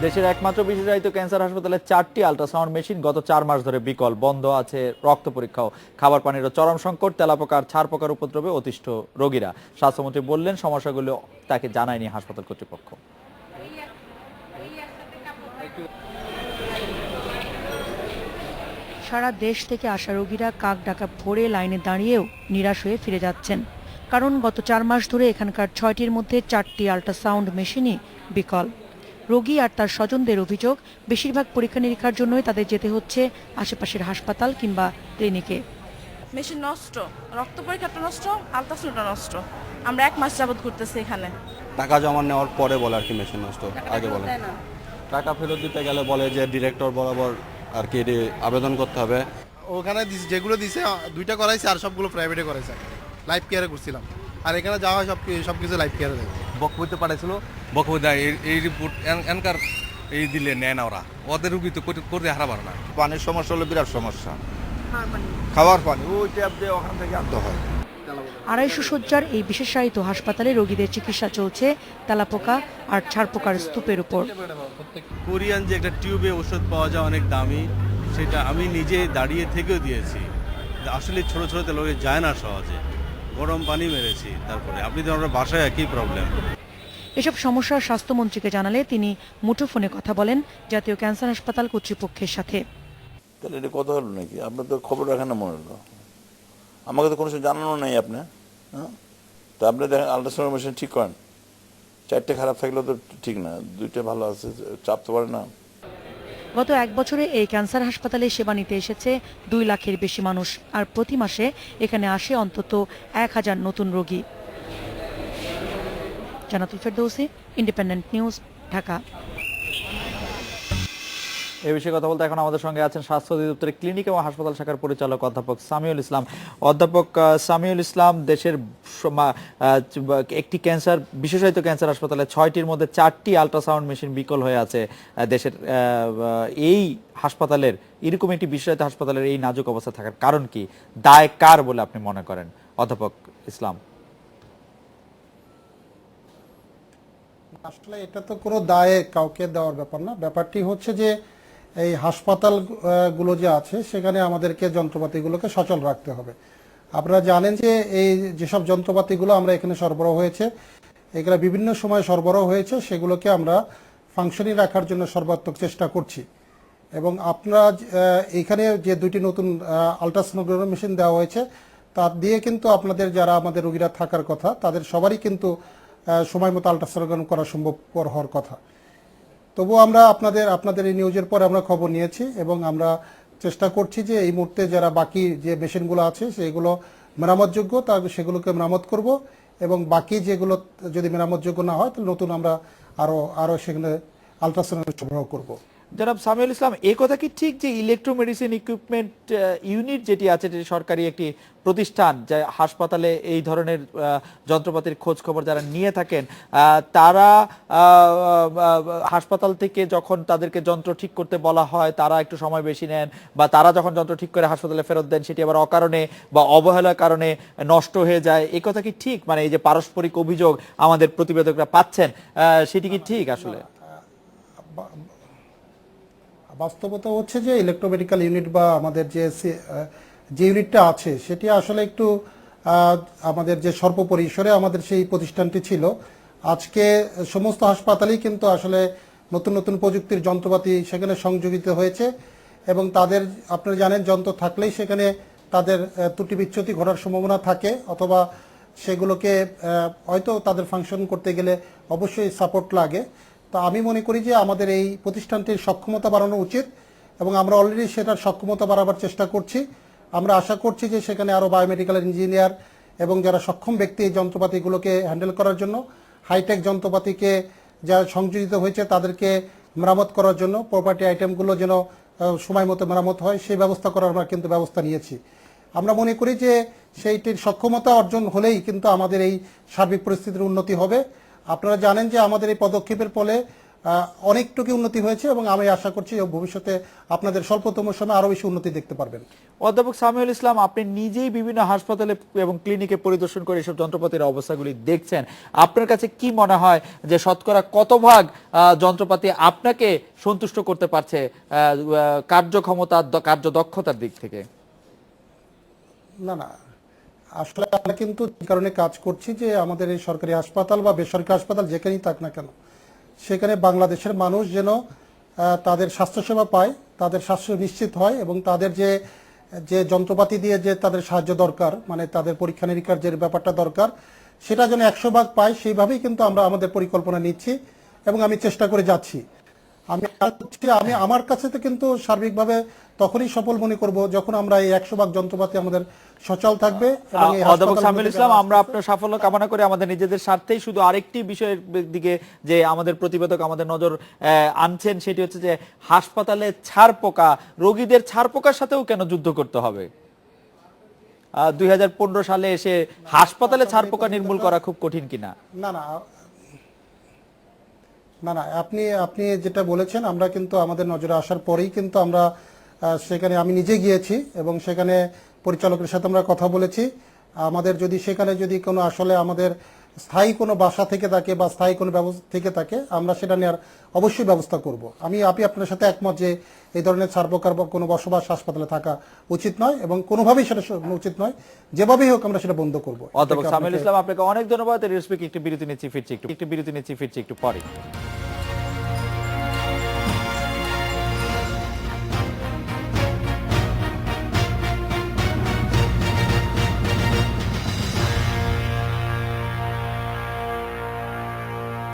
দেশের একমাত্র বিশেষায়িত ক্যান্সার হাসপাতালে 4টি আল্ট্রাসাউন্ড মেশিন গত 4 মাস ধরে বিকল। বন্ধ আছে রক্ত পরীক্ষাও। খাবার পানিরও চরম সংকট। তেলাপোকার ছারপোকার উপদ্রবে অতিষ্ঠ রোগীরা। স্বাস্থ্যমন্ত্রী বললেন সমস্যাগুলো তাকে জানায়নি হাসপাতাল কর্তৃপক্ষ। সারা দেশ থেকে আসা রোগীরা কাক ডাকা ভোরে লাইনে দাঁড়িয়েও নিরাশ হয়ে ফিরে যাচ্ছেন, কারণ গত 4 মাস ধরে এখানকার 6টির মধ্যে 4টি আল্ট্রাসাউন্ড মেশিনই বিকল। রোগী আর তার স্বজনদের অভিযোগ, বেশিরভাগ পরীক্ষা নিরীক্ষার জন্যই তাদের যেতে হচ্ছে আশেপাশের হাসপাতাল কিংবা ক্লিনিকে। মেশিন নষ্ট, রক্ত পরীক্ষাটা নষ্ট, আলট্রাসাউন্ডটা নষ্ট। আমরা 1 মাস যাবত ঘুরতেছি এখানে। টাকা জমা নেওয়ার পরে বলে আর কি মেশিন নষ্ট, আগে বলে টাকা ফেরত দিতে গেলে বলে যে ডিরেক্টর বরাবর আর কি আবেদন করতে হবে। ওখানে যেগুলো দিছে 2টা করাইছে আর সবগুলো প্রাইভেটে করাইছে, লাইফ কেয়ারে করছিলাম। আর এখানে যাওয়া হয় সবকিছু লাইফ কেয়ারে দেয়। বকবইতে পাঠাইছিল, বকবইতে এই রিপোর্ট এনকার এই দিলে নেয় না ওরা, ওদের রুগী তো করতে হারাবার না। পানির সমস্যা হলো বিরাট সমস্যা, খাওয়ার পানি ওই ট্যাপ দিয়ে ওখান থেকে আনতে হয়। 250 শয্যার এই বিশেষায়িত হাসপাতালে রোগীদের চিকিৎসা চলছে তেলাপোকা আর ছারপোকার স্তূপের উপর। কোরিয়ান যে একটা টিউবে ওষুধ পাওয়া যায় অনেক দামি, সেটা আমি নিজে দাঁড়িয়ে থেকেও দিয়েছি। আসলে ছোট ছোট লোকে যায় না সহজে, গরম পানি মেরেছি। তারপরে আপনি তো আমরা বাসায় একই প্রবলেম। এসব সমস্যা স্বাস্থ্যমন্ত্রীকে জানালে তিনি মুঠোফোনে কথা বলেন জাতীয় ক্যান্সার হাসপাতাল কর্তৃপক্ষের সাথে। তাহলে এটা কথা হলো নাকি? আপনার তো খবর রাখেন না মনে হলো, আমাকে তো কোনো সময় জানানো নাই আপনি। হ্যাঁ, তা আপনি দেখেন আল্ট্রাসাউন্ড মেশিন ঠিক করেন, 4টে খারাপ থাকলেও তো ঠিক না, 2টে ভালো আছে, চাপ তো পারে না। গত 1 বছরে এই ক্যান্সার হাসপাতালে সেবা নিতে এসেছে 2 লাখের বেশি মানুষ, আর প্রতি মাসে এখানে আসে অন্তত 1000 নতুন রোগী। Jannatul Ferdousi, independent news, Dhaka. এই বিষয়ে কথা বলতে এখন আমাদের সঙ্গে আছেন স্বাস্থ্য অধিদপ্তরের ক্লিনিক এবং হাসপাতাল শাখার পরিচালক অধ্যাপক সামিউল ইসলাম। অধ্যাপক সামিউল ইসলাম, দেশের একটি বিশেষায়িত ক্যান্সার হাসপাতালে 6টির মধ্যে 4টি আল্ট্রাসাউন্ড মেশিন বিকল হয়ে আছে দেশের। এই হাসপাতালের এরকম একটি বিশেষায়িত হাসপাতালের এই নাজুক অবস্থা থাকার কারণ কি, দায় কার বলে আপনি মনে করেন অধ্যাপক ইসলাম? আসলে এটা তো কোনো দায়ে কাউকে দেওয়ার ব্যাপার না। ব্যাপারটি হচ্ছে যে এই হাসপাতালগুলো যে আছে সেখানে আমাদেরকে যন্ত্রপাতিগুলোকে সচল রাখতে হবে। আপনারা জানেন যে এই যেসব যন্ত্রপাতিগুলো আমরা এখানে সরবরাহ হয়েছে, এগুলো বিভিন্ন সময় সরবরাহ হয়েছে, সেগুলোকে আমরা ফাংশনিং রাখার জন্য সর্বাত্মক চেষ্টা করছি। এবং আপনারা এখানে যে 2টি নতুন আল্ট্রাসোনোগ্রাফি মেশিন দেওয়া হয়েছে, তার দিয়ে কিন্তু আপনাদের যারা আমাদের রোগীরা থাকার কথা তাদের সবারই কিন্তু সময় মতো আল্ট্রাসোনোগ্রাম করা সম্ভবপর হওয়ার কথা। তবুও আমরা আপনাদের এই নিউজের পর আমরা খবর নিয়েছি এবং আমরা চেষ্টা করছি যে এই মুহূর্তে যারা বাকি যে মেশিনগুলো আছে সেগুলো মেরামতযোগ্য, সেগুলোকে মেরামত করব, এবং বাকি যেগুলো যদি মেরামতযোগ্য না হয় তাহলে নতুন আমরা আরও সেখানে আল্ট্রাসাউন্ড সরবরাহ করব। জনাব সামিউল ইসলাম, এই কথা কি ঠিক যে ইলেকট্রোমেডিসিন ইকুইপমেন্ট ইউনিট যেটি আছে, যেটি সরকারি একটি প্রতিষ্ঠান, যা হাসপাতালে এই ধরনের যন্ত্রপাতির খোঁজ খবর যারা নিয়ে থাকেন, তারা হাসপাতাল থেকে যখন তাদেরকে যন্ত্র ঠিক করতে বলা হয় তারা একটু সময় বেশি নেন, বা তারা যখন যন্ত্র ঠিক করে হাসপাতালে ফেরত দেন সেটি আবার অকারণে বা অবহেলার কারণে নষ্ট হয়ে যায়? এই কথা কি ঠিক? মানে এই যে পারস্পরিক অভিযোগ আমাদের প্রতিবেদকরা পাচ্ছেন, সেটি কি ঠিক? আসলে বাস্তবতা হচ্ছে যে ইলেকট্রোমেডিক্যাল ইউনিট বা আমাদের যে ইউনিটটা আছে সেটি আসলে একটু আমাদের যে সর্বপরিসরে আমাদের সেই প্রতিষ্ঠানটি ছিল, আজকে সমস্ত হাসপাতালেই কিন্তু আসলে নতুন নতুন প্রযুক্তির যন্ত্রপাতি সেখানে সংযোজিত হয়েছে, এবং তাদের আপনারা জানেন যন্ত্র থাকলেই সেখানে তাদের ত্রুটি বিচ্যুতি ঘটার সম্ভাবনা থাকে, অথবা সেগুলোকে হয়তো তাদের ফাংশন করতে গেলে অবশ্যই সাপোর্ট লাগে। তো আমি মনে করি যে আমাদের এই প্রতিষ্ঠানটির সক্ষমতা বাড়ানো উচিত, এবং আমরা অলরেডি সেটার সক্ষমতা বাড়াবার চেষ্টা করছি। আমরা আশা করছি যে সেখানে আরও বায়োমেডিক্যাল ইঞ্জিনিয়ার এবং যারা সক্ষম ব্যক্তি এই যন্ত্রপাতিগুলোকে হ্যান্ডেল করার জন্য, হাইটেক যন্ত্রপাতিকে যারা সংযোজিত হয়েছে তাদেরকে মেরামত করার জন্য, প্রপার্টি আইটেমগুলো যেন সময় মতো মেরামত হয় সেই ব্যবস্থা করার আমরা কিন্তু ব্যবস্থা নিয়েছি। আমরা মনে করি যে সেইটির সক্ষমতা অর্জন হলেই কিন্তু আমাদের এই সার্বিক পরিস্থিতির উন্নতি হবে। আপনারা জানেন যে আমাদের এই পদক্ষেপের ফলে অনেকটুকু উন্নতি হয়েছে এবং আমি আশা করছি ভবিষ্যতে আপনাদের স্বল্পতম সময়ে আরো বেশি উন্নতি দেখতে পারবেন। অধ্যাপক সামিউল ইসলাম, আপনি নিজেই বিভিন্ন হাসপাতালে এবং ক্লিনিকে পরিদর্শন করে এসব যন্ত্রপাতির অবস্থাগুলি দেখছেন, আপনার কাছে কি মনে হয় যে শতকরা কত ভাগ যন্ত্রপাতি আপনাকে সন্তুষ্ট করতে পারছে কার্যক্ষমতা, কার্যদক্ষতার দিক থেকে? না না, আসলে আমরা কিন্তু এই কারণে কাজ করছি যে আমাদের এই সরকারি হাসপাতাল বা বেসরকারি হাসপাতাল যেখানেই থাক না কেন, সেখানে বাংলাদেশের মানুষ যেন তাদের স্বাস্থ্যসেবা পায়, তাদের স্বাস্থ্য নিশ্চিত হয় এবং তাদের যে যে যন্ত্রপাতি দিয়ে যে তাদের সাহায্য দরকার, মানে তাদের পরীক্ষা নিরীক্ষার যে ব্যাপারটা দরকার, সেটা যেন 100% পায়, সেইভাবেই কিন্তু আমরা আমাদের পরিকল্পনা নিচ্ছি এবং আমি চেষ্টা করে যাচ্ছি। আমি আমার কাছে তো কিন্তু সার্বিকভাবে তখনই সফল মনে করব যখন আমরা এই 100% যন্ত্রপাতি আমাদের সচল থাকবে। এবং এই অধ্যাপক সামিউল হাসপাতালগুলোতে ইসলাম, যারা আমরা আপনার সাফল্য কামনা করি আমাদের নিজেদের স্বার্থেই। শুধু আরেকটি বিষয়ের দিকে যে আমাদের প্রতিবেদক আমাদের নজর আনছেন, সেটি হচ্ছে যে হাসপাতালে ছারপোকা, রোগীদের ছারপোকার সাথেও কেন যুদ্ধ করতে হবে? 2015 সালে এসে হাসপাতালে ছারপোকা নির্মূল করা খুব কঠিন কিনা? না না না না, আপনি যেটা বলেছেন, আমরা কিন্তু আমাদের নজরে আসার পরেই কিন্তু আমরা সেখানে আমি নিজে গিয়েছি এবং সেখানে পরিচালকের সাথে আমরা কথা বলেছি। আমাদের যদি সেখানে যদি কোনো আসলে আমাদের স্থায়ী কোনো বাসা থেকে থাকে বা স্থায়ী কোনো ব্যবস্থা থেকে থাকে, আমরা সেটা নেওয়ার অবশ্যই ব্যবস্থা করব। আমি আপনার সাথে একমত যে এই ধরনের ছারপোকার বা কোনো বসবাস হাসপাতালে থাকা উচিত নয় এবং কোনোভাবেই সেটা উচিত নয়। যেভাবেই হোক আমরা সেটা বন্ধ করব। অধ্যাপক সামিউল ইসলাম, আপনাকে অনেক ধন্যবাদ। একটি বিরতি নিচ্ছি, ফিরছি একটু পরে।